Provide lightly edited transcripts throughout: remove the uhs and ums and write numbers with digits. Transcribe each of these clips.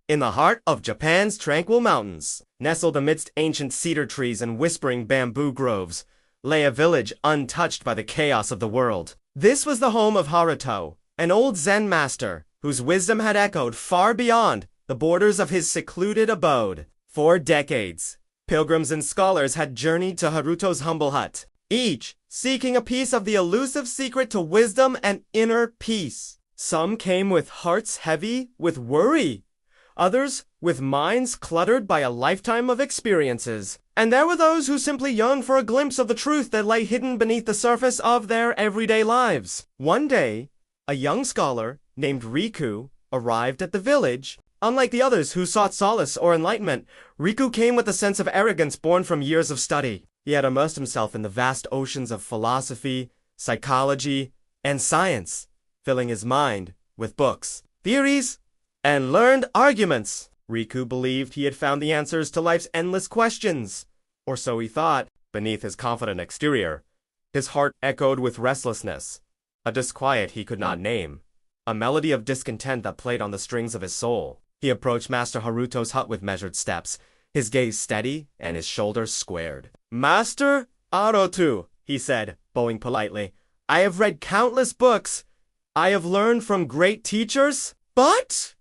In the heart of Japan's tranquil mountains, nestled amidst ancient cedar trees and whispering bamboo groves, lay a village untouched by the chaos of the world. This was the home of Haruto, an old Zen master whose wisdom had echoed far beyond the borders of his secluded abode. For decades, pilgrims and scholars had journeyed to Haruto's humble hut, each seeking a piece of the elusive secret to wisdom and inner peace. Some came with hearts heavy with worry, others with minds cluttered by a lifetime of experiences. And there were those who simply yearned for a glimpse of the truth that lay hidden beneath the surface of their everyday lives. One day, a young scholar named Riku arrived at the village. Unlike the others who sought solace or enlightenment, Riku came with a sense of arrogance born from years of study. He had immersed himself in the vast oceans of philosophy, psychology, and science, filling his mind with books, theories, and learned arguments. Riku believed he had found the answers to life's endless questions, or so he thought. Beneath his confident exterior, his heart echoed with restlessness, a disquiet he could not name, a melody of discontent that played on the strings of his soul. He approached Master Haruto's hut with measured steps, his gaze steady and his shoulders squared. "Master Haruto," he said, bowing politely, "I have read countless books. I have learned from great teachers, but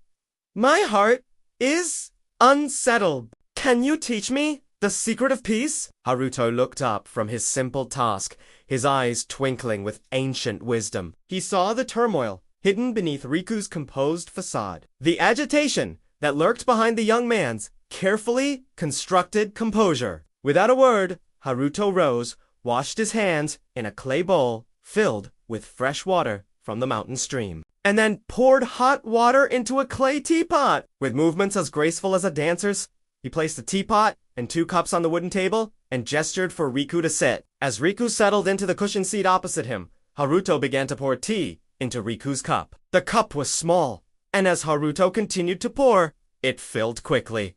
my heart is unsettled. Can you teach me the secret of peace?" Haruto looked up from his simple task, his eyes twinkling with ancient wisdom. He saw the turmoil hidden beneath Riku's composed facade, the agitation that lurked behind the young man's carefully constructed composure. Without a word, Haruto rose, washed his hands in a clay bowl filled with fresh water from the mountain stream, and then poured hot water into a clay teapot. With movements as graceful as a dancer's, he placed the teapot and 2 cups on the wooden table and gestured for Riku to sit. As Riku settled into the cushioned seat opposite him, Haruto began to pour tea into Riku's cup. The cup was small, and as Haruto continued to pour, it filled quickly.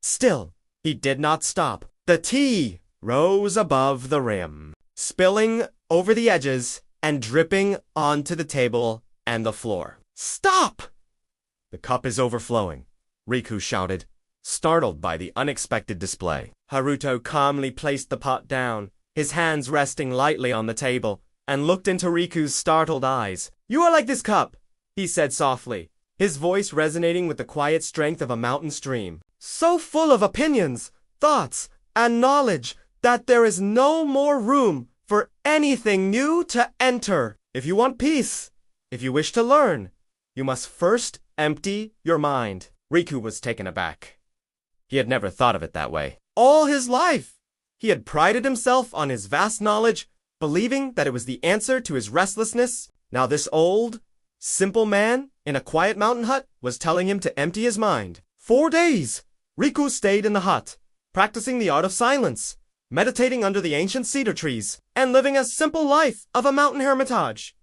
Still, he did not stop. The tea rose above the rim, spilling over the edges and dripping onto the table and the floor. "Stop! The cup is overflowing," Riku shouted, startled by the unexpected display. Haruto calmly placed the pot down, his hands resting lightly on the table, and looked into Riku's startled eyes. "You are like this cup," he said softly, his voice resonating with the quiet strength of a mountain stream. "So full of opinions, thoughts, and knowledge that there is no more room for anything new to enter. If you want peace, if you wish to learn, you must first empty your mind." Riku was taken aback. He had never thought of it that way. All his life, he had prided himself on his vast knowledge, believing that it was the answer to his restlessness. Now this old, simple man in a quiet mountain hut was telling him to empty his mind. 4 days, Riku stayed in the hut, practicing the art of silence, meditating under the ancient cedar trees, and living a simple life of a mountain hermitage.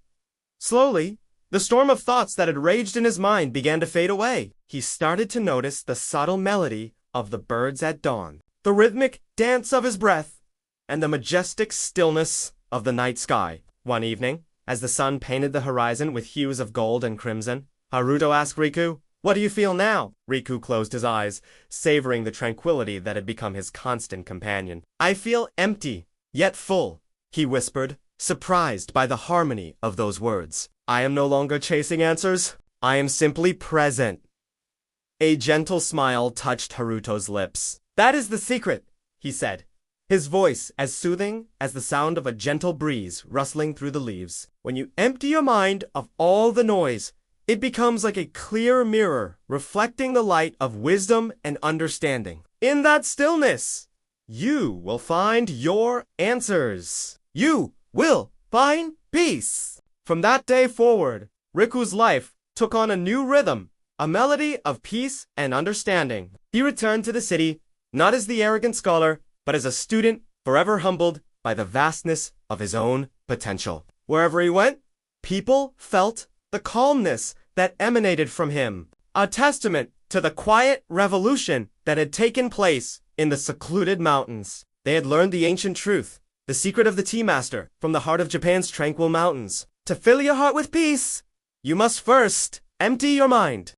Slowly, the storm of thoughts that had raged in his mind began to fade away. He started to notice the subtle melody of the birds at dawn, the rhythmic dance of his breath, and the majestic stillness of the night sky. One evening, as the sun painted the horizon with hues of gold and crimson, Haruto asked Riku, "What do you feel now?" Riku closed his eyes, savoring the tranquility that had become his constant companion. "I feel empty, yet full," he whispered, surprised by the harmony of those words. "I am no longer chasing answers. I am simply present." A gentle smile touched Haruto's lips. "That is the secret," he said, his voice as soothing as the sound of a gentle breeze rustling through the leaves. "When you empty your mind of all the noise, it becomes like a clear mirror reflecting the light of wisdom and understanding. In that stillness, you will find your answers. You will find peace." From that day forward, Riku's life took on a new rhythm, a melody of peace and understanding. He returned to the city, not as the arrogant scholar, but as a student forever humbled by the vastness of his own potential. Wherever he went, people felt the calmness that emanated from him, a testament to the quiet revolution that had taken place in the secluded mountains. They had learned the ancient truth, the secret of the tea master, from the heart of Japan's tranquil mountains. To fill your heart with peace, you must first empty your mind.